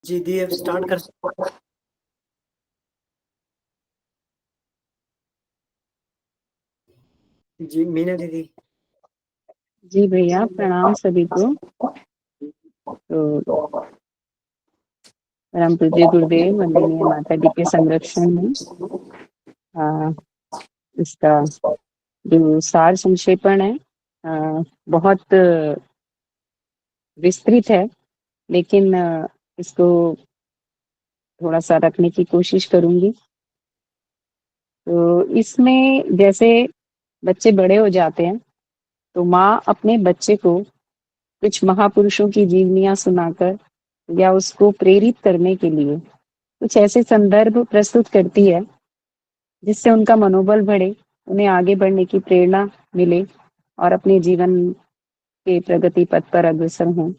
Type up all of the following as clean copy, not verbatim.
जी दी, अब स्टार्ट कर सकते हैं। जी मीना दीदी। जी भैया, प्रणाम सभी को। तो परम पूज्य गुरुदेव वंदनीय माता जी के संरक्षण में इसका जो सार संक्षेपण है बहुत विस्तृत है, लेकिन इसको थोड़ा सा रखने की कोशिश करूंगी। तो इसमें जैसे बच्चे बड़े हो जाते हैं तो माँ अपने बच्चे को कुछ महापुरुषों की जीवनियां सुनाकर या उसको प्रेरित करने के लिए कुछ ऐसे संदर्भ प्रस्तुत करती है जिससे उनका मनोबल बढ़े, उन्हें आगे बढ़ने की प्रेरणा मिले और अपने जीवन के प्रगति पथ पर अग्रसर हों।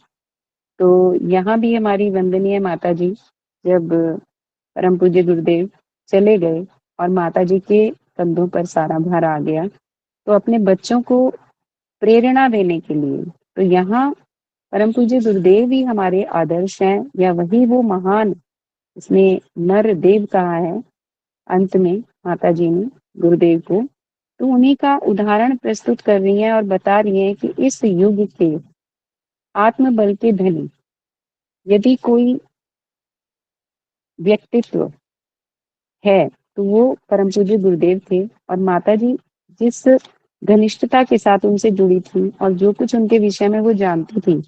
तो यहाँ भी हमारी वंदनीय माता जी जब परम पूज्य गुरुदेव चले गए और माता जी के कंधों पर सारा भार आ गया, तो अपने बच्चों को प्रेरणा देने के लिए तो यहाँ परम पूज्य गुरुदेव ही हमारे आदर्श हैं, या वही वो महान, इसमें नर देव कहा है अंत में माता जी ने गुरुदेव को, तो उन्हीं का उदाहरण प्रस्तुत कर रही हैं और बता रही हैं कि इस युग के आत्मबल के धनी यदि कोई व्यक्तित्व है तो वो परम पूज्य गुरुदेव थे। और माता जी जिस घनिष्ठता के साथ उनसे जुड़ी थी और जो कुछ उनके विषय में वो जानती थी,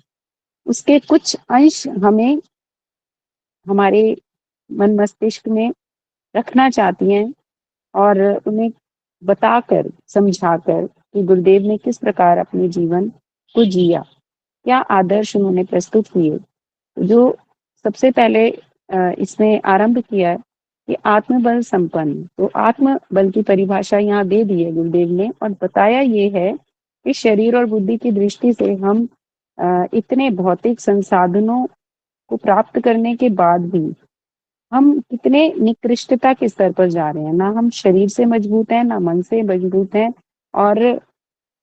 उसके कुछ अंश हमें हमारे मन मस्तिष्क में रखना चाहती हैं और उन्हें बताकर समझाकर कि गुरुदेव ने किस प्रकार अपने जीवन को जिया, क्या आदर्श उन्होंने प्रस्तुत किए। जो सबसे पहले इसमें आरंभ किया कि आत्मबल संपन्न, तो आत्मबल की परिभाषा यहाँ दे दी है गुरुदेव ने और बताया ये है कि शरीर और बुद्धि की दृष्टि से हम इतने भौतिक संसाधनों को प्राप्त करने के बाद भी हम कितने निकृष्टता के स्तर पर जा रहे हैं। ना हम शरीर से मजबूत हैं, ना मन से मजबूत हैं, और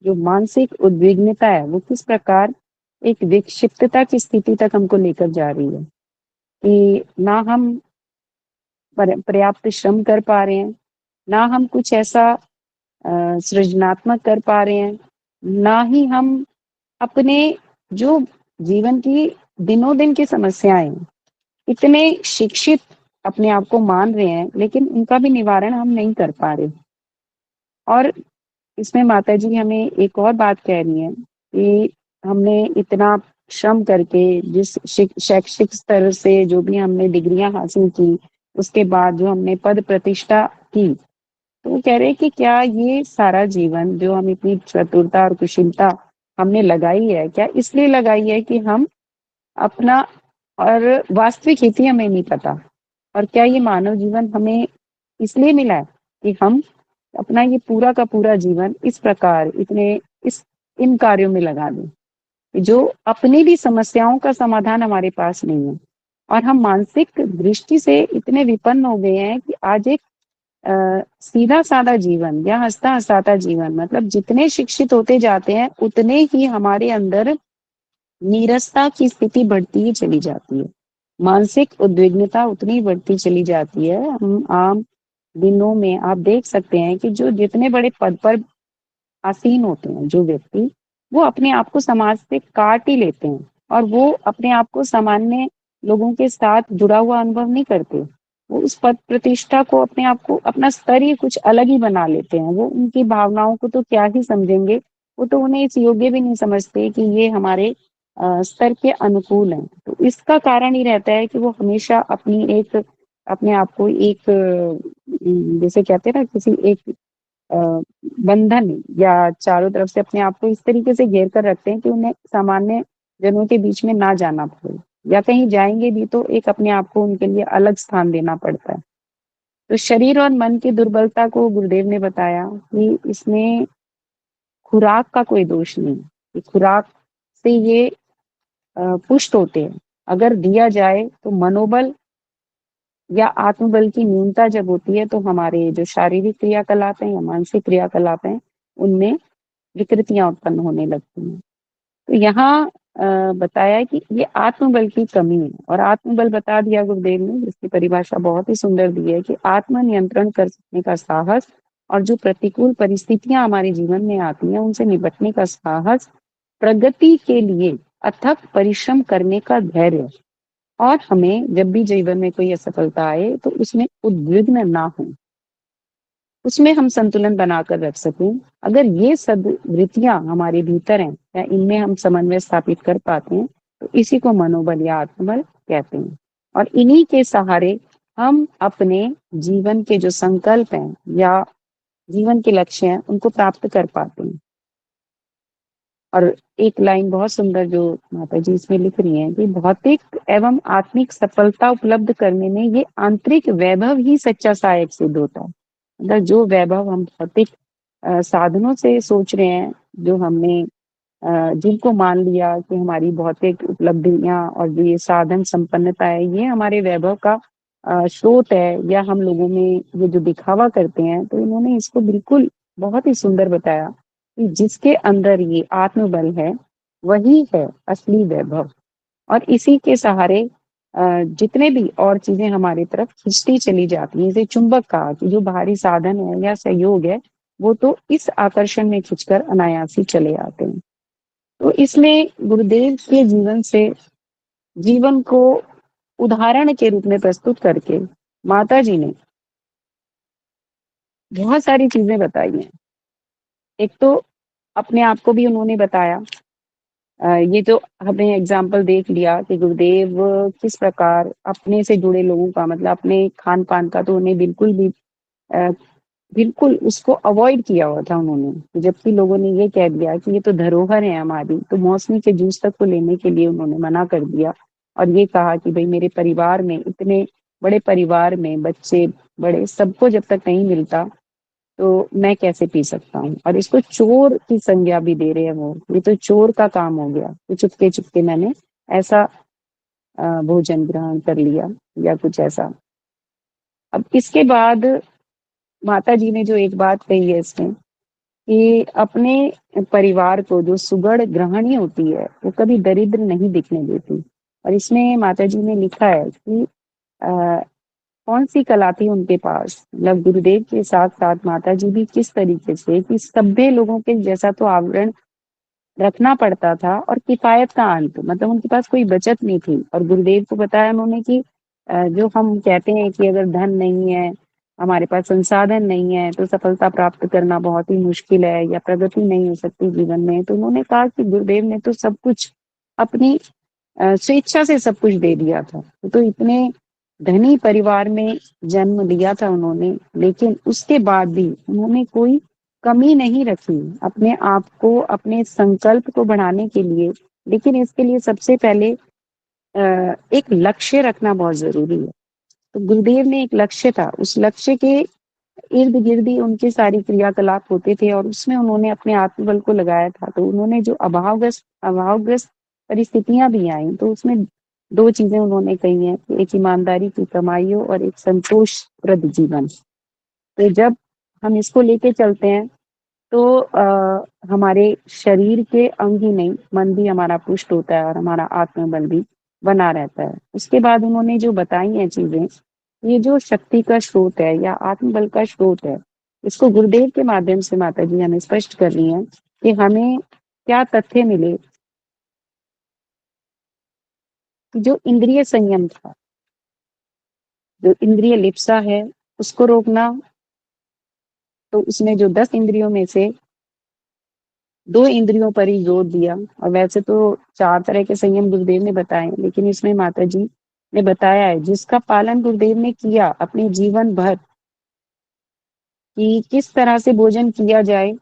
जो मानसिक उद्विग्नता है वो किस प्रकार एक विक्षिप्तता की स्थिति तक हमको लेकर जा रही है कि ना हम पर्याप्त श्रम कर पा रहे हैं, ना हम कुछ ऐसा सृजनात्मक कर पा रहे हैं, ना ही हम अपने जो जीवन की दिनों दिन की समस्याएं, इतने शिक्षित अपने आप को मान रहे हैं लेकिन उनका भी निवारण हम नहीं कर पा रहे। और इसमें माता जी हमें एक और बात कह रही है कि हमने इतना श्रम करके जिस शैक्षिक स्तर से जो भी हमने डिग्रियां हासिल की, उसके बाद जो हमने पद प्रतिष्ठा की, तो वो कह रहे हैं कि क्या ये सारा जीवन जो हम इतनी चतुरता और कुशलता हमने लगाई है, क्या इसलिए लगाई है कि हम अपना, और वास्तविक हित हमें नहीं पता, और क्या ये मानव जीवन हमें इसलिए मिला है कि हम अपना ये पूरा का पूरा जीवन इस प्रकार इतने इस इन कार्यों में लगा दें जो अपनी भी समस्याओं का समाधान हमारे पास नहीं है। और हम मानसिक दृष्टि से इतने विपन्न हो गए हैं कि आज एक सीधा साधा जीवन या हंसता हंसाता जीवन, मतलब जितने शिक्षित होते जाते हैं उतने ही हमारे अंदर नीरसता की स्थिति बढ़ती ही चली जाती है, मानसिक उद्विग्नता उतनी बढ़ती चली जाती है। हम आम दिनों में आप देख सकते हैं कि जो जितने बड़े पद पर आसीन होते हैं जो व्यक्ति, वो अपने आप को समाज से काट ही लेते हैं और वो अपने आप को सामान्य लोगों के साथ जुड़ा हुआ अनुभव नहीं करते। वो उस पद प्रतिष्ठा को अपने आप को अपना स्तर ही कुछ अलग ही बना लेते हैं। वो उनकी भावनाओं को तो क्या ही समझेंगे, वो तो उन्हें इस योग्य भी नहीं समझते कि ये हमारे स्तर के अनुकूल है। तो इसका कारण ही रहता है कि वो हमेशा अपने आप को एक जैसे कहते हैं ना, किसी एक अ, बंधन या चारों तरफ से अपने आप को इस तरीके से घेर कर रखते हैं कि उन्हें सामान्य जनों के बीच में ना जाना पड़े, या कहीं जाएंगे भी तो एक अपने आप को उनके लिए अलग स्थान देना पड़ता है। तो शरीर और मन की दुर्बलता को गुरुदेव ने बताया कि इसमें खुराक का कोई दोष नहीं, कि खुराक से ये पुष्ट होते हैं। अगर दिया जाए तो मनोबल या आत्मबल की न्यूनता जब होती है तो हमारे जो शारीरिक क्रियाकलाप हैं या मानसिक क्रियाकलाप हैं उनमें विकृतियां उत्पन्न होने लगती हैं। तो यहाँ बताया कि ये आत्मबल की कमी है। और आत्मबल बता दिया गुरुदेव ने, जिसकी परिभाषा बहुत ही सुंदर दी है कि आत्म नियंत्रण कर सकने का साहस, और जो प्रतिकूल परिस्थितियां हमारे जीवन में आती हैं उनसे निपटने का साहस, प्रगति के लिए अथक परिश्रम करने का धैर्य, और हमें जब भी जीवन में कोई असफलता आए तो उसमें उद्विग्न ना हो, उसमें हम संतुलन बनाकर रख सकें। अगर ये सद्वृत्तियां हमारे भीतर हैं या इनमें हम समन्वय स्थापित कर पाते हैं, तो इसी को मनोबल या आत्मबल कहते हैं। और इन्हीं के सहारे हम अपने जीवन के जो संकल्प हैं या जीवन के लक्ष्य हैं उनको प्राप्त कर पाते हैं। और एक लाइन बहुत सुंदर जो माता जी इसमें लिख रही हैं कि भौतिक एवं आत्मिक सफलता उपलब्ध करने में ये आंतरिक वैभव ही सच्चा सहायक सिद्ध होता है। मतलब जो वैभव हम भौतिक साधनों से सोच रहे हैं, जो हमने जिनको मान लिया कि हमारी भौतिक उपलब्धियां और जो ये साधन संपन्नता है ये हमारे वैभव का स्रोत है, या हम लोगों में ये जो दिखावा करते हैं, तो इन्होंने इसको बिल्कुल बहुत ही सुंदर बताया कि जिसके अंदर ये आत्मबल है वही है असली वैभव। और इसी के सहारे जितने भी और चीजें हमारी तरफ खिंचती चली जाती हैं, जैसे चुंबक का कि जो बाहरी साधन है या सहयोग है वो तो इस आकर्षण में खिंचकर अनायास ही चले आते हैं। तो इसमें गुरुदेव के जीवन से जीवन को उदाहरण के रूप में प्रस्तुत करके माता जी ने बहुत सारी चीजें बताई हैं। एक तो अपने आप को भी उन्होंने बताया, ये जो हमने एग्जाम्पल देख लिया कि गुरुदेव किस प्रकार अपने से जुड़े लोगों का, मतलब अपने खान पान का तो उन्हें बिल्कुल भी अ, बिल्कुल उसको अवॉइड किया हुआ था उन्होंने, जबकि लोगों ने ये कह दिया कि ये तो धरोहर है हमारी, तो मौसमी के जूस तक को लेने के लिए उन्होंने मना कर दिया। और ये कहा कि भाई मेरे परिवार में, इतने बड़े परिवार में बच्चे बड़े सबको जब तक नहीं मिलता तो मैं कैसे पी सकता हूँ। और इसको चोर की संज्ञा भी दे रहे हैं वो, ये तो चोर का काम हो गया, तो चुपके चुपके मैंने ऐसा भोजन ग्रहण कर लिया या कुछ ऐसा। अब इसके बाद माता जी ने जो एक बात कही है इसमें कि अपने परिवार को जो सुगढ़ गृहिणी होती है वो कभी दरिद्र नहीं दिखने देती। और इसमें माता जी ने लिखा है कि कौन सी कला थी उनके पास, मतलब गुरुदेव के साथ साथ माता जी भी किस तरीके से कि सभ्य लोगों के जैसा तो आवरण रखना पड़ता था और किफायत का अंत, मतलब उनके पास कोई बचत नहीं थी। और गुरुदेव को बताया उन्होंने कि जो हम कहते हैं कि अगर धन नहीं है, हमारे पास संसाधन नहीं है, तो सफलता प्राप्त करना बहुत ही मुश्किल है या प्रगति नहीं हो सकती जीवन में। तो उन्होंने कहा कि गुरुदेव ने तो सब कुछ अपनी स्वेच्छा से सब कुछ दे दिया था। तो इतने धनी परिवार में जन्म लिया था उन्होंने, लेकिन उसके बाद भी उन्होंने कोई कमी नहीं रखी अपने आप को, अपने संकल्प को बढ़ाने के लिए। लेकिन इसके लिए सबसे पहले एक लक्ष्य रखना बहुत जरूरी है। तो गुरुदेव ने एक लक्ष्य था, उस लक्ष्य के इर्द गिर्द ही उनके सारी क्रियाकलाप होते थे और उसमें उन्होंने अपने आत्मबल को लगाया था। तो उन्होंने जो अभावग्रस्त परिस्थितियां भी आई, तो उसमें दो चीजें उन्होंने कही हैं कि एक ईमानदारी की कमाई हो और एक संतोषप्रद जीवन। तो जब हम इसको लेके चलते हैं तो हमारे शरीर के अंग ही नहीं, मन भी हमारा पुष्ट होता है और हमारा आत्मबल भी बना रहता है। उसके बाद उन्होंने जो बताई हैं चीजें, ये जो शक्ति का स्रोत है या आत्मबल का स्रोत है, इसको गुरुदेव के माध्यम से माता जी हमें स्पष्ट कर रही हैं कि हमें क्या तथ्य मिले कि जो इंद्रिय संयम था, जो इंद्रिय लिप्सा है उसको रोकना। तो उसमें जो 10 इंद्रियों में से 2 इंद्रियों पर ही जोर दिया। और वैसे तो 4 तरह के संयम गुरुदेव ने बताए, लेकिन इसमें माता जी ने बताया है जिसका पालन गुरुदेव ने किया अपने जीवन भर, कि किस तरह से भोजन किया जाए।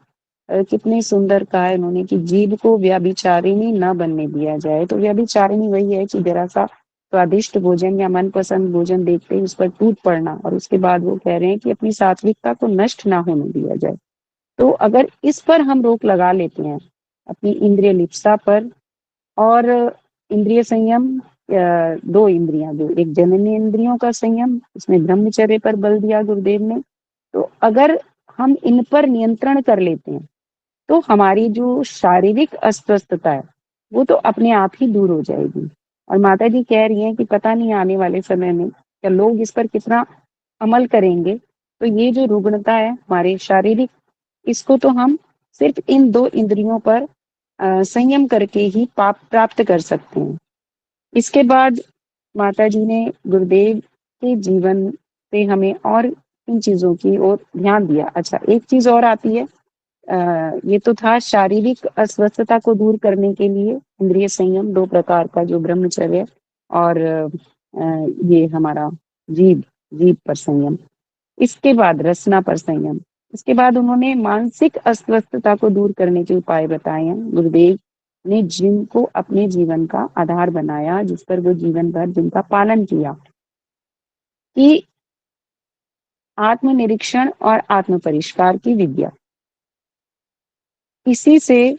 कितने सुंदर कहा है उन्होंने कि जीभ को व्यभिचारिणी न बनने दिया जाए। तो व्यभिचारिणी वही है कि जरा सा स्वादिष्ट भोजन या मनपसंद भोजन देखते ही उस पर टूट पड़ना, और उसके बाद वो कह रहे हैं कि अपनी सात्विकता को नष्ट ना होने दिया जाए। तो अगर इस पर हम रोक लगा लेते हैं, अपनी इंद्रिय लिप्सा पर और इंद्रिय संयम, 2 इंद्रियां, जो एक जननी इंद्रियों का संयम, इसमें ब्रह्मचर्य पर बल दिया गुरुदेव ने। तो अगर हम इन पर नियंत्रण कर लेते हैं तो हमारी जो शारीरिक अस्वस्थता है वो तो अपने आप ही दूर हो जाएगी। और माता जी कह रही हैं कि पता नहीं आने वाले समय में क्या लोग इस पर कितना अमल करेंगे। तो ये जो रुग्णता है हमारे शारीरिक, इसको तो हम सिर्फ इन 2 इंद्रियों पर संयम करके ही पाप प्राप्त कर सकते हैं। इसके बाद माताजी ने गुरुदेव के जीवन से हमें और इन चीज़ों की ओर ध्यान दिया। अच्छा, एक चीज़ और आती है, ये तो था शारीरिक अस्वस्थता को दूर करने के लिए इंद्रिय संयम 2 प्रकार का, जो ब्रह्मचर्य और ये हमारा जीभ जीभ पर संयम। इसके बाद रसना पर संयम। इसके बाद उन्होंने मानसिक अस्वस्थता को दूर करने के उपाय बताए हैं। गुरुदेव ने जिनको अपने जीवन का आधार बनाया, जिस पर वो जीवन भर जिनका पालन किया, कि आत्मनिरीक्षण और आत्म परिष्कार की विद्या। इसी से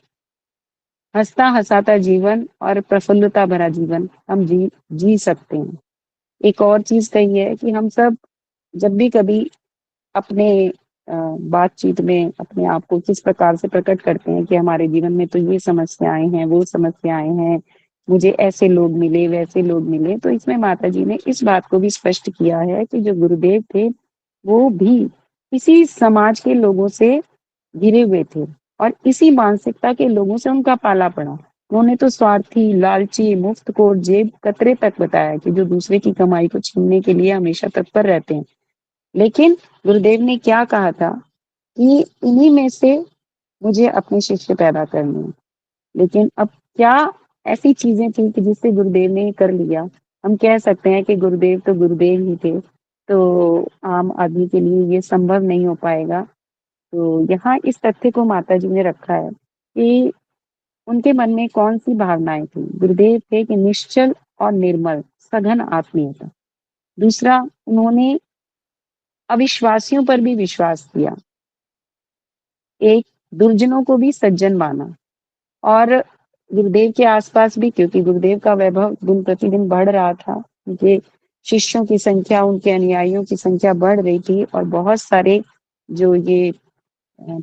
हँसता हँसाता जीवन और प्रफुल्लता भरा जीवन हम जी सकते हैं। एक और चीज़ कही है कि हम सब जब भी कभी अपने बातचीत में अपने आप को किस प्रकार से प्रकट करते हैं कि हमारे जीवन में तो ये समस्याएँ हैं, वो समस्याएँ हैं, मुझे ऐसे लोग मिले, वैसे लोग मिले। तो इसमें माताजी ने इस बात को भी स्पष्ट किया है कि जो गुरुदेव थे, वो भी इसी समाज के लोगों से घिरे हुए थे और इसी मानसिकता के लोगों से उनका पाला पड़ा। उन्होंने तो स्वार्थी, लालची, मुफ्तखोर, जेब कतरे तक बताया कि जो दूसरे की कमाई को छीनने के लिए हमेशा तत्पर रहते हैं। लेकिन गुरुदेव ने क्या कहा था कि इन्हीं में से मुझे अपने शिष्य पैदा करने हैं। लेकिन अब क्या ऐसी चीज़ें थी कि जिससे गुरुदेव ने कर लिया? हम कह सकते हैं कि गुरुदेव तो गुरुदेव ही थे, तो आम आदमी के लिए ये संभव नहीं हो पाएगा। तो यहाँ इस तथ्य को माताजी ने रखा है कि उनके मन में कौन-सी भावनाएँ थी। गुरुदेव थे कि निश्चल और निर्मल, सघन आत्मीयता। दूसरा, उन्होंने अविश्वासियों पर भी विश्वास किया। एक, दुर्जनों को भी सज्जन माना। और गुरुदेव के आस-पास भी, क्योंकि गुरुदेव का वैभव दिन प्रतिदिन बढ़ रहा था, उनके शिष्यों की संख्या, उनके अनुयायियों की संख्या बढ़ रही थी और बहुत सारे जो ये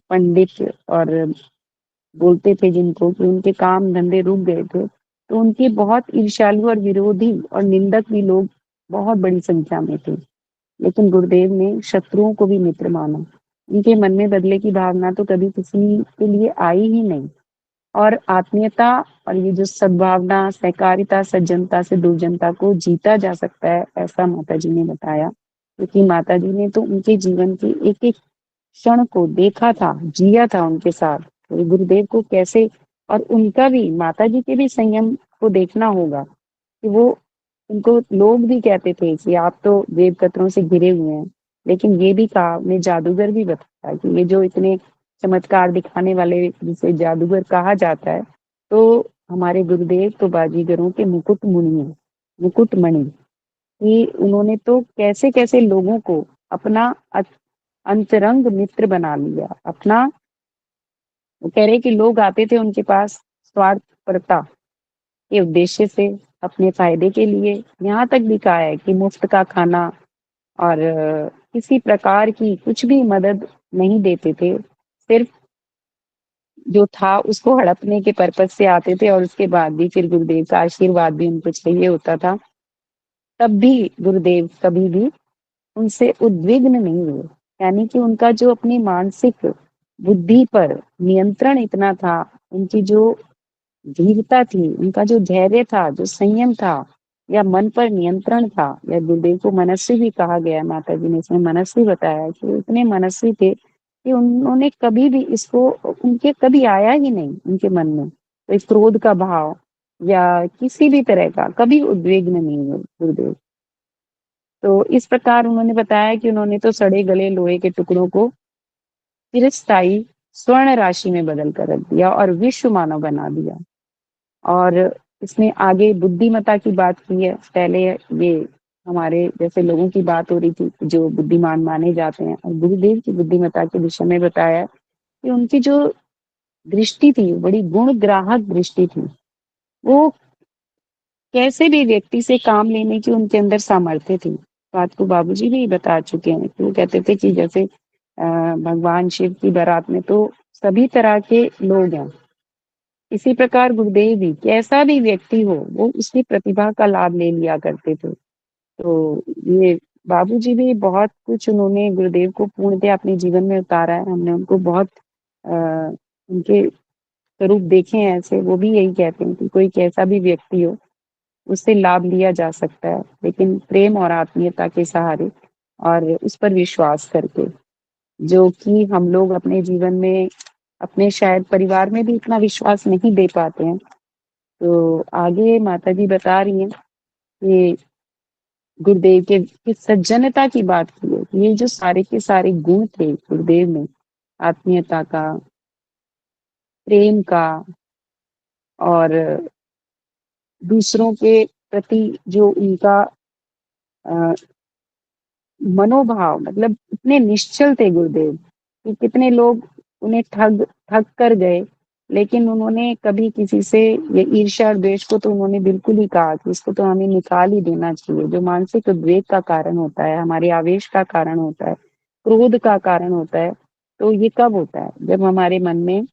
पंडित और बोलते थे जिनको कि उनके काम धंधे रुक गए थे, तो उनके बहुत ईर्ष्यालु और विरोधी और निंदक भी लोग बहुत बड़ी संख्या में थे। लेकिन गुरुदेव ने शत्रुओं को भी मित्र माना। उनके मन में बदले की भावना तो कभी किसी के लिए आई ही नहीं। और आत्मीयता और ये जो सद्भावना, सहकारिता, सज्जनता से दुर्जनता को जीता जा सकता है, ऐसा माताजी ने बताया। क्योंकि माताजी ने तो उनके जीवन के एक-एक क्षण को देखा था, जिया था उनके साथ। तो गुरुदेव को कैसे, और उनका भी, माताजी के भी संयम को देखना होगा कि वो, उनको लोग भी कहते थे कि आप तो जेब कतरों से घिरे हुए हैं। लेकिन ये भी कहा, उन्हें जादूगर भी बताया कि ये जो इतने चमत्कार दिखाने वाले जिसे जादूगर कहा जाता है, तो हमारे गुरुदेव तो बाजीगरों के मुकुटमणि हैं, मुकुटमणि। कि उन्होंने तो कैसे-कैसे लोगों को अपना अंतरंग मित्र बना लिया। अपना, वो कह रहे कि लोग आते थे उनके पास स्वार्थपरता के उद्देश्य से, अपने फ़ायदे के लिए। यहाँ तक भी कहा है कि मुफ्त का खाना और किसी प्रकार की कुछ भी मदद नहीं देते थे। सिर्फ़ जो था उसको हड़पने के पर्पज़ से आते थे और उसके बाद भी फिर गुरुदेव का आशीर्वाद भी उनको चाहिए होता था। तब भी गुरुदेव कभी भी उनसे उद्विग्न नहीं हुए। यानी कि उनका जो अपनी मानसिक बुद्धि पर नियंत्रण इतना था, उनकी जो धीरता थी, उनका जो धैर्य था, जो संयम था, या मन पर नियंत्रण था, या गुरुदेव को मनस्वी भी कहा गया है, माताजी ने इसमें मनस्वी बताया है कि वो इतने मनस्वी थे कि उन्होंने कभी भी इसको, उनके कभी आया ही नहीं उनके मन में कोई क्रोध का भाव या किसी भी तरह का, कभी उद्विग्न नहीं हुए गुरुदेव। तो इस प्रकार उन्होंने बताया कि उन्होंने तो सड़े गले लोहे के टुकड़ों को चिरस्थायी स्वर्ण राशि में बदल कर रख दिया और विश्व मानव बना दिया। और इसमें आगे बुद्धिमत्ता की बात की है। पहले ये हमारे जैसे लोगों की बात हो रही थी जो बुद्धिमान माने जाते हैं, और गुरुदेव की बुद्धिमत्ता के विषय में बताया कि उनकी जो दृष्टि थी, बड़ी गुणग्राहक दृष्टि थी। वो कैसे भी व्यक्ति से काम लेने की उनके अंदर सामर्थ्य थी। बात को बाबूजी भी बता चुके हैं कि वो कहते थे कि जैसे भगवान शिव की बारात में तो सभी तरह के लोग हैं। इसी प्रकार गुरुदेव भी कैसा भी व्यक्ति हो वो उसकी प्रतिभा का लाभ ले लिया करते थे। तो ये बाबूजी भी बहुत कुछ उन्होंने गुरुदेव को पूर्णतः अपने जीवन में उतारा है। हमने उनको बहुत उनके स्वरूप देखे हैं ऐसे, वो भी यही कहते हैं कि कोई कैसा भी व्यक्ति हो उससे लाभ लिया जा सकता है, लेकिन प्रेम और आत्मीयता के सहारे और उस पर विश्वास करके, जो कि हम लोग अपने जीवन में अपने शायद परिवार में भी इतना विश्वास नहीं दे पाते हैं। तो आगे माताजी बता रही हैं कि गुरुदेव के की सज्जनता की बात की है कि ये जो सारे के सारे गुण थे गुरुदेव में, आत्मीयता का, प्रेम का और दूसरों के प्रति जो उनका अ, मनोभाव, मतलब इतने निश्चल थे गुरुदेव कि कितने लोग उन्हें ठग कर गए, लेकिन उन्होंने कभी किसी से ये ईर्ष्या और द्वेष को तो उन्होंने बिल्कुल ही कहा कि इसको तो हमें निकाल ही देना चाहिए। जो मानसिक उद्वेग का कारण होता है, हमारे आवेश का कारण होता है, क्रोध का कारण होता है, तो ये कब होता है? जब हमारे मन में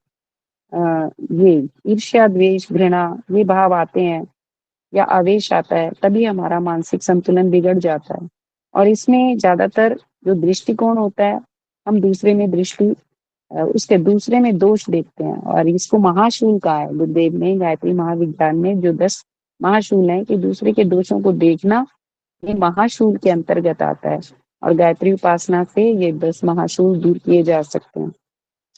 ये ईर्ष्या, द्वेष, घृणा ये भाव आते हैं या आवेश आता है, तभी हमारा मानसिक संतुलन बिगड़ जाता है। और इसमें ज्यादातर जो दृष्टिकोण होता है, हम दूसरे में उसके दूसरे में दोष देखते हैं, और इसको महाशूल कहा है गुरुदेव ने गायत्री महाविज्ञान में। जो 10 महाशूल हैं कि दूसरे के दोषों को देखना, ये महाशूल के अंतर्गत आता है, और गायत्री उपासना से ये 10 महाशूल दूर किए जा सकते हैं।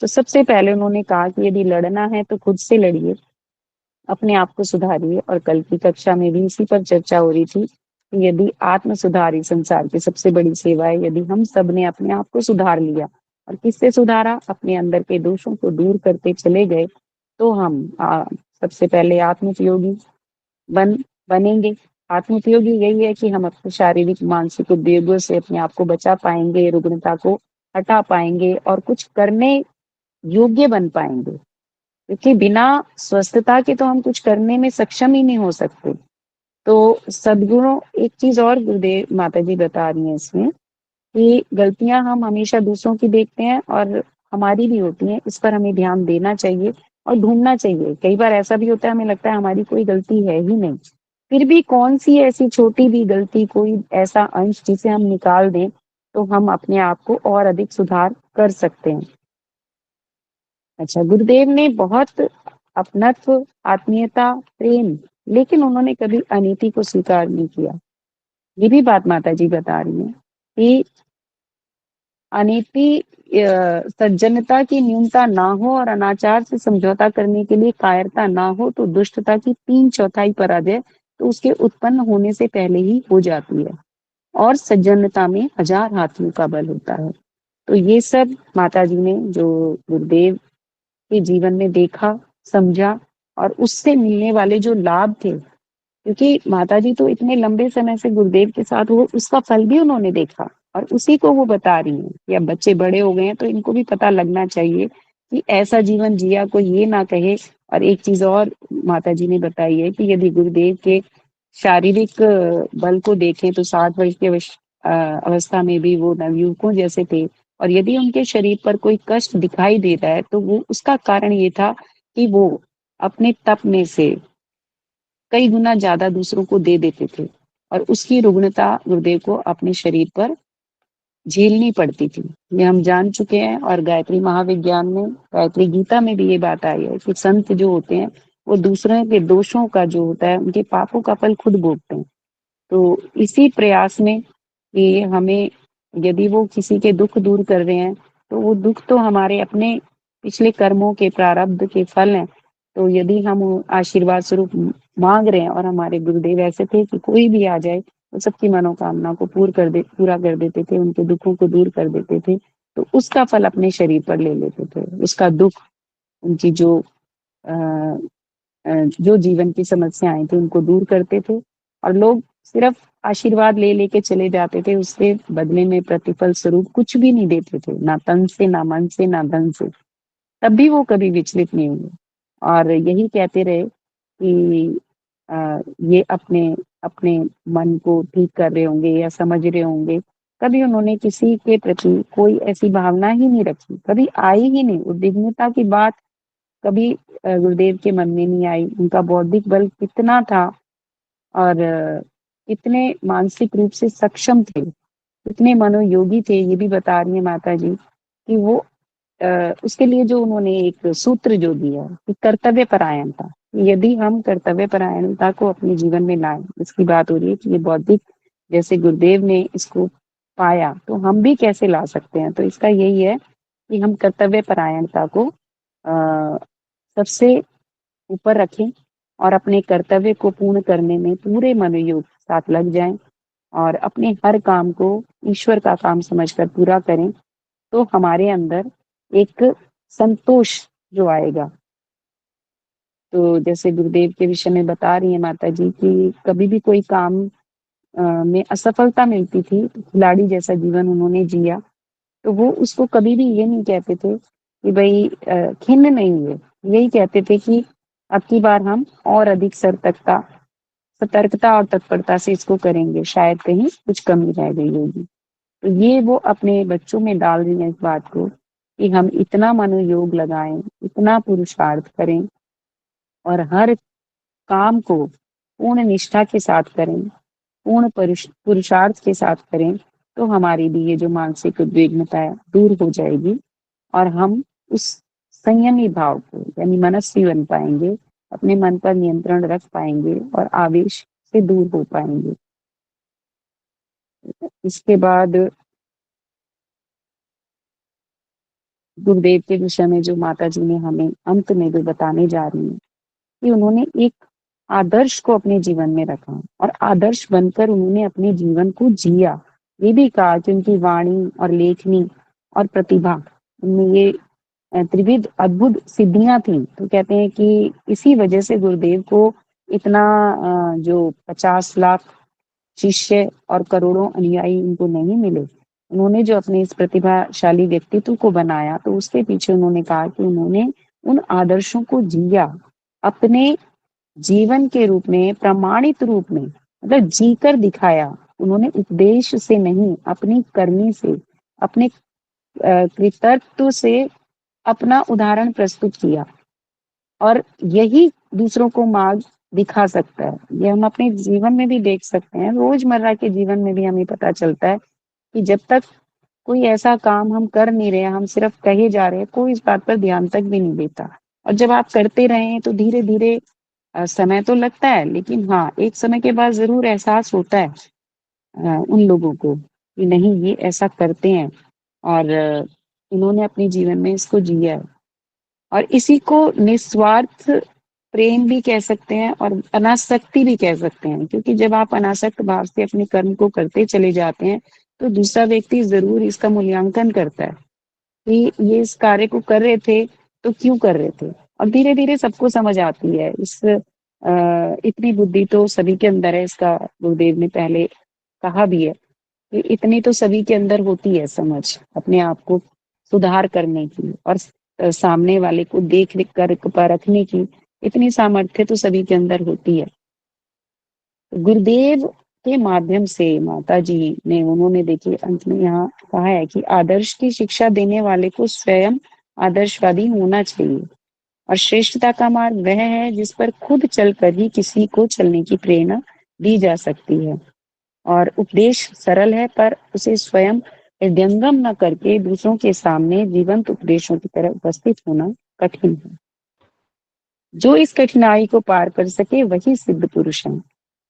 तो सबसे पहले उन्होंने कहा कि यदि लड़ना है तो खुद से लड़िए, अपने आप को सुधारिए। और कल की कक्षा में भी इसी पर चर्चा हो रही थी कि यदि आत्म सुधार ही संसार की सबसे बड़ी सेवा है, यदि हम सब ने अपने आप को सुधार लिया, और किससे सुधारा? अपने अंदर के दोषों को दूर करते चले गए, तो हम सबसे पहले आत्मोपयोगी बन बनेंगे। आत्मोपयोगी यही है कि हम अपने शारीरिक मानसिक उद्वेगों से अपने आप को बचा पाएंगे, रुग्णता को हटा पाएंगे और कुछ करने योग्य बन पाएंगे, क्योंकि बिना स्वस्थता के तो हम कुछ करने में सक्षम ही नहीं हो सकते। तो सद्गुणों, एक चीज और गुरुदेव माता जी बता रही हैं इसमें कि गलतियां हम हमेशा दूसरों की देखते हैं और हमारी भी होती हैं, इस पर हमें ध्यान देना चाहिए और ढूंढना चाहिए। कई बार ऐसा भी होता है, हमें लगता है हमारी कोई गलती है ही नहीं, फिर भी कौन सी ऐसी छोटी भी गलती, कोई ऐसा अंश जिसे हम निकाल दें तो हम अपने आप को और अधिक सुधार कर सकते हैं। अच्छा, गुरुदेव ने बहुत अपनत्व, आत्मीयता, प्रेम, लेकिन उन्होंने कभी अनीति को स्वीकार नहीं किया। ये भी बात माता जी बता रही हैं कि अनीति, सज्जनता की न्यूनता ना हो और अनाचार से समझौता करने के लिए कायरता ना हो, तो दुष्टता की 3/4 पराजय तो उसके उत्पन्न होने से पहले ही हो जाती है, और सज्जनता में 1000 हाथियों का बल होता है। तो ये सब माता जी ने जो गुरुदेव के जीवन में देखा, समझा, और उससे मिलने वाले जो लाभ थे, क्योंकि माताजी तो इतने लंबे समय से गुरुदेव के साथ, वो उसका फल भी उन्होंने देखा, और उसी को वो बता रही हैं कि अब बच्चे बड़े हो गए हैं तो इनको भी पता लगना चाहिए कि ऐसा जीवन जिया, कोई ये ना कहे। और एक चीज और माताजी ने बताई है कि यदि गुरुदेव के शारीरिक बल को देखें तो 60 वर्ष की अवस्था में भी वो नवयुवकों जैसे थे, और यदि उनके शरीर पर कोई कष्ट दिखाई देता है तो वो उसका कारण ये था कि वो अपने तप में से कई गुना ज्यादा दूसरों को दे देते थे, और उसकी रुग्णता गुरुदेव को अपने शरीर पर झेलनी पड़ती थी। ये हम जान चुके हैं, और गायत्री महाविज्ञान में, गायत्री गीता में भी ये बात आई है कि संत जो होते हैं वो दूसरों के दोषों का जो होता है, उनके पापों का फल खुद भोगते हैं। तो इसी प्रयास में कि हमें, यदि वो किसी के दुख दूर कर रहे हैं तो वो दुख तो हमारे अपने पिछले कर्मों के प्रारब्ध के फल हैं। तो यदि हम आशीर्वाद स्वरूप मांग रहे हैं, और हमारे गुरुदेव ऐसे थे कि कोई भी आ जाए वो सबकी मनोकामना को पूरा कर देते थे, उनके दुखों को दूर कर देते थे, तो उसका फल अपने शरीर पर ले लेते थे। उसका दुख, उनकी अ, जो जीवन की समस्याएं थी उनको दूर करते थे, और लोग सिर्फ आशीर्वाद ले लेके चले जाते थे, उसके बदले में प्रतिफल स्वरूप कुछ भी नहीं देते थे, ना तन से, ना मन से, ना धन से। तब भी वो कभी विचलित नहीं हुए, और यही कहते रहे कि ये अपने अपने मन को ठीक कर रहे होंगे या समझ रहे होंगे। कभी उन्होंने किसी के प्रति कोई ऐसी भावना ही नहीं रखी, कभी आई ही नहीं उद्विग्नता की बात। कभी गुरुदेव के मन में नहीं आई। उनका बौद्धिक बल कितना था और कितने मानसिक रूप से सक्षम थे, कितने मनोयोगी थे, ये भी बता रही हैं माताजी कि वो उसके लिए जो उन्होंने एक सूत्र जो दिया कि कर्तव्य परायणता। यदि हम कर्तव्य परायणता को अपने जीवन में लाएं, इसकी बात हो रही है कि ये बौद्धिक जैसे गुरुदेव ने इसको पाया तो हम भी कैसे ला सकते हैं। तो इसका यही है कि हम कर्तव्य परायणता को सबसे ऊपर रखें और अपने कर्तव्य को पूर्ण करने में पूरे मनोयोग के साथ लग जाएं और अपने हर काम को ईश्वर का काम समझकर पूरा करें, तो हमारे अंदर एक संतोष जो आएगा। तो जैसे गुरुदेव के विषय में बता रही हैं माताजी कि कभी भी कोई काम में असफलता मिलती थी, तो खिलाड़ी जैसा जीवन उन्होंने जिया। तो वो उसको कभी भी ये नहीं कहते थे कि भई खिन्न नहीं हुए, यही कहते थे कि अब की बार हम और अधिक सतर्कता और तत्परता से इसको करेंगे, शायद कहीं कुछ कमी रह गई होगी। तो ये वो अपने बच्चों में डाल रही हैं इस बात को कि हम इतना मनोयोग लगाएं, इतना पुरुषार्थ करें और हर काम को पूर्ण निष्ठा के साथ करें, पूर्ण पुरुषार्थ के साथ करें, तो हमारी भी ये जो मानसिक उद्विग्नता है दूर हो जाएगी और हम उस संयमी भाव को यानी मनस्वी बन पाएंगे, अपने मन पर नियंत्रण रख पाएंगे और आवेश से दूर हो पाएंगे। इसके बाद गुरुदेव के विषय में जो माता जी ने हमें अंत में जो बताने जा रही हैं कि उन्होंने एक आदर्श को अपने जीवन में रखा और आदर्श बनकर उन्होंने अपने जीवन को जिया। ये भी कहा कि उनकी वाणी और लेखनी और प्रतिभा, उनमें ये त्रिविध अद्भुत सिद्धियां थी। तो कहते हैं कि इसी वजह से गुरुदेव को इतना जो 50 लाख शिष्य और करोड़ों अनुयायी उनको नहीं मिले। उन्होंने जो अपने इस प्रतिभाशाली व्यक्तित्व को बनाया, तो उसके पीछे उन्होंने कहा कि उन्होंने उन आदर्शों को जिया, अपने जीवन के रूप में, प्रमाणित रूप में, मतलब जीकर दिखाया। उन्होंने उपदेश से नहीं, अपनी करनी से, अपने कृतत्व से अपना उदाहरण प्रस्तुत किया और यही दूसरों को मार्ग दिखा सकता है। ये हम अपने जीवन में भी देख सकते हैं, रोजमर्रा के जीवन में भी हमें पता चलता है कि जब तक कोई ऐसा काम हम कर नहीं रहे, हम सिर्फ कहे जा रहे हैं, कोई इस बात पर ध्यान तक भी नहीं देता। और जब आप करते रहे तो धीरे धीरे समय तो लगता है, लेकिन हाँ, एक समय के बाद जरूर एहसास होता है उन लोगों को कि नहीं, ये ऐसा करते हैं और इन्होंने अपने जीवन में इसको जिया है। और इसी को निस्वार्थ प्रेम भी कह सकते हैं और अनासक्ति भी कह सकते हैं, क्योंकि जब आप अनासक्त भाव से अपने कर्म को करते चले जाते हैं तो दूसरा व्यक्ति जरूर इसका मूल्यांकन करता है कि ये इस कार्य को कर रहे थे तो क्यों कर रहे थे। और धीरे धीरे सबको समझ आती है। इतनी बुद्धि तो सभी के अंदर है, इसका गुरुदेव ने पहले कहा भी है कि इतनी तो सभी के अंदर होती है समझ, अपने आप को सुधार करने की और सामने वाले को देख कर परखने की इतनी सामर्थ्य तो सभी के अंदर होती है। गुरुदेव के माध्यम से माता जी ने, उन्होंने देखिए अंत में यहाँ कहा है कि आदर्श की शिक्षा देने वाले को स्वयं आदर्शवादी होना चाहिए और श्रेष्ठता का मार्ग वह है जिस पर खुद चलकर ही किसी को चलने की प्रेरणा दी जा सकती है। और उपदेश सरल है, पर उसे स्वयं हृदयंगम न करके दूसरों के सामने जीवंत उपदेशों की तरह उपस्थित होना कठिन है। जो इस कठिनाई को पार कर सके वही सिद्ध पुरुष है।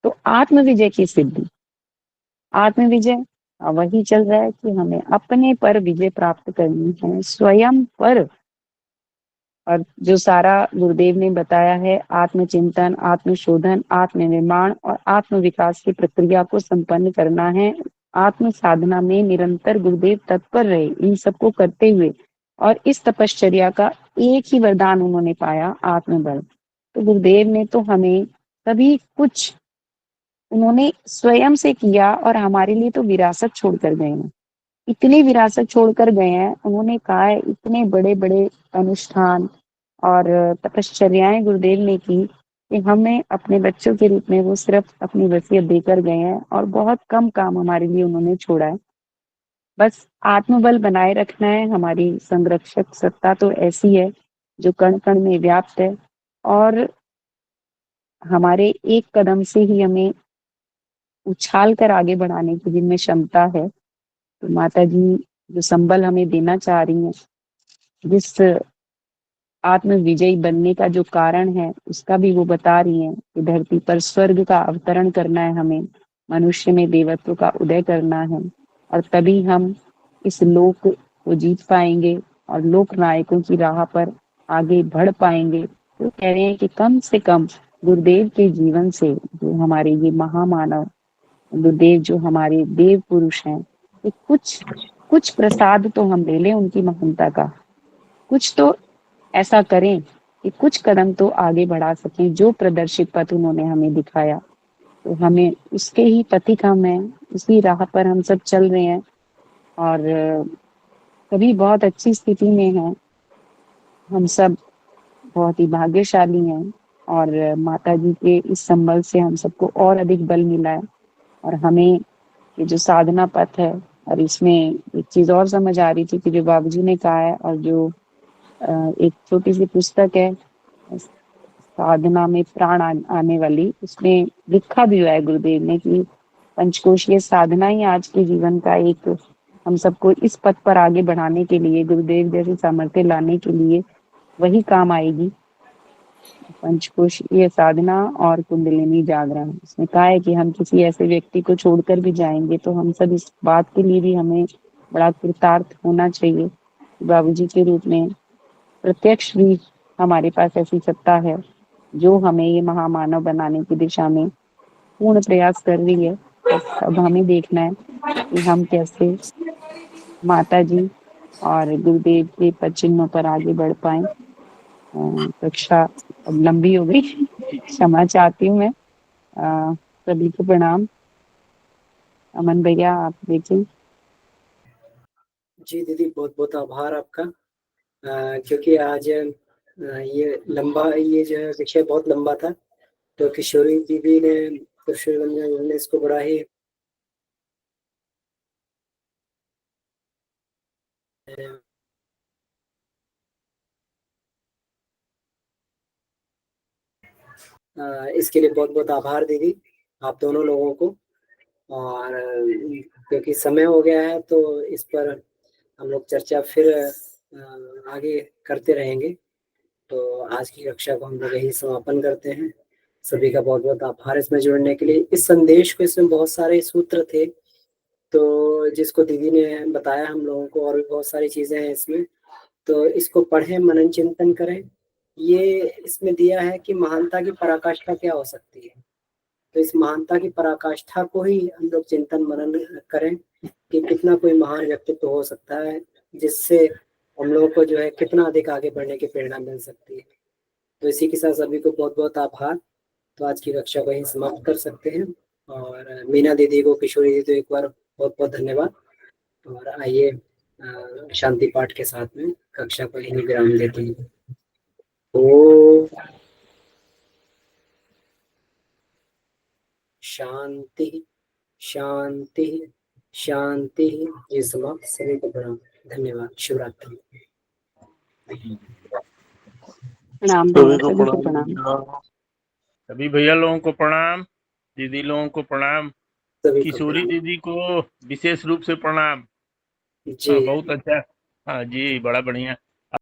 तो आत्मविजय की सिद्धि, आत्मविजय वही चल रहा है कि हमें अपने पर विजय प्राप्त करनी है, स्वयं पर। और जो सारा गुरुदेव ने बताया है, आत्मचिंतन, आत्मशोधन, आत्मनिर्माण और आत्म विकास की प्रक्रिया को संपन्न करना है। आत्म साधना में निरंतर गुरुदेव तत्पर रहे इन सबको करते हुए, और इस तपश्चर्या का एक ही वरदान उन्होंने पाया, आत्मबल। तो गुरुदेव ने तो हमें सभी कुछ उन्होंने स्वयं से किया और हमारे लिए तो विरासत छोड़कर गए हैं। इतनी विरासत छोड़कर गए हैं, उन्होंने कहा है इतने बड़े बड़े अनुष्ठान और तपश्चर्याएं गुरुदेव ने की कि हमें अपने बच्चों के रूप में वो सिर्फ अपनी वसीयत देकर गए हैं और बहुत कम काम हमारे लिए उन्होंने छोड़ा है। बस आत्मबल बनाए रखना है। हमारी संरक्षक सत्ता तो ऐसी है जो कण कण में व्याप्त है और हमारे एक कदम से ही हमें उछाल कर आगे बढ़ाने की जिनमें क्षमता है। तो माता जी जो संबल हमें देना चाह रही हैं, जिस आत्म विजयी बनने का जो कारण है उसका भी वो बता रही हैं कि धरती पर स्वर्ग का अवतरण करना है, हमें मनुष्य में देवत्व का उदय करना है और तभी हम इस लोक को जीत पाएंगे और लोक नायकों की राह पर आगे बढ़ पाएंगे। तो कह रहे हैं कि कम से कम गुरुदेव के जीवन से जो हमारे ये महामानव गुरुदेव जो हमारे देव पुरुष हैं, कि कुछ कुछ प्रसाद तो हम ले लें उनकी महानता का, कुछ तो ऐसा करें कि कुछ कदम तो आगे बढ़ा सकें। जो प्रदर्शित पथ उन्होंने हमें दिखाया तो हमें उसके ही पथिक हम हैं, उसी राह पर हम सब चल रहे हैं और कभी बहुत अच्छी स्थिति में हैं हम सब, बहुत ही भाग्यशाली हैं और माता जी के इस संबल से हम सबको और अधिक बल मिला है। और हमें ये जो साधना पथ है, और इसमें एक चीज और समझ आ रही थी कि जो बाबूजी ने कहा है और जो एक छोटी सी पुस्तक है साधना में प्राण आने वाली, उसमें लिखा भी हुआ है गुरुदेव ने कि पंचकोशीय साधना ही आज के जीवन का एक, हम सबको इस पथ पर आगे बढ़ाने के लिए, गुरुदेव जैसे सामर्थ्य लाने के लिए वही काम आएगी। पंचकोशीय साधना और कुंडलिनी जागरण, उसने कहा है कि हम किसी ऐसे व्यक्ति को छोड़कर भी जाएंगे तो हम सब इस बात के लिए भी हमें बड़ा कृतार्थ होना चाहिए। बाबूजी के रूप में प्रत्यक्ष भी हमारे पास ऐसी सत्ता है जो हमें ये महामानव बनाने की दिशा में पूर्ण प्रयास कर रही है। बस अब हमें देखना है कि हम कैसे माता जी और गुरुदेव के पद चिन्हों पर आगे बढ़ पाए। कक्षा अब लंबी हो गई, क्षमा चाहती हूँ मैं। सभी को प्रणाम। अमन भैया आप देखें। जी दीदी, बहुत बहुत आभार आपका। क्योंकि आज ये जो है विषय बहुत लंबा था, तो किशोरी दीदी ने, किशोरी रंजन ने इसको बड़ा ही इसके लिए बहुत बहुत आभार दीदी, आप दोनों लोगों को। और क्योंकि समय हो गया है तो इस पर हम लोग चर्चा फिर आगे करते रहेंगे। तो आज की कक्षा को हम लोग यही समापन करते हैं। सभी का बहुत बहुत आभार इसमें जुड़ने के लिए। इस संदेश को, इसमें बहुत सारे सूत्र थे तो जिसको दीदी ने बताया हम लोगों को, और भी बहुत सारी चीजें हैं इसमें, तो इसको पढ़ें, मनन चिंतन करें। ये इसमें दिया है कि महानता की पराकाष्ठा क्या हो सकती है, तो इस महानता की पराकाष्ठा को ही हम लोग चिंतन मनन करें कि कितना कोई महान व्यक्तित्व हो सकता है जिससे हम लोगों को जो है कितना अधिक आगे बढ़ने की प्रेरणा मिल सकती है। तो इसी के साथ सभी को बहुत बहुत आभार। तो आज की कक्षा को यहीं समाप्त कर सकते हैं। और मीना दीदी को, किशोरी दीदी को एक बार बहुत बहुत धन्यवाद। और आइए शांति पाठ के साथ में कक्षा को यहीं विराम देते हैं। ओ शांति शांति शांति। ये समाप्त। सभी को प्रणाम, धन्यवाद, शिवरात्रि। प्रणाम भैया, सभी को प्रणाम। सभी भैया लोगों को प्रणाम, दीदी लोगों को प्रणाम, सभी को किशोरी प्रणाम दीदी को विशेष रूप से प्रणाम। जी। बहुत अच्छा। हाँ जी, बड़ा बढ़िया।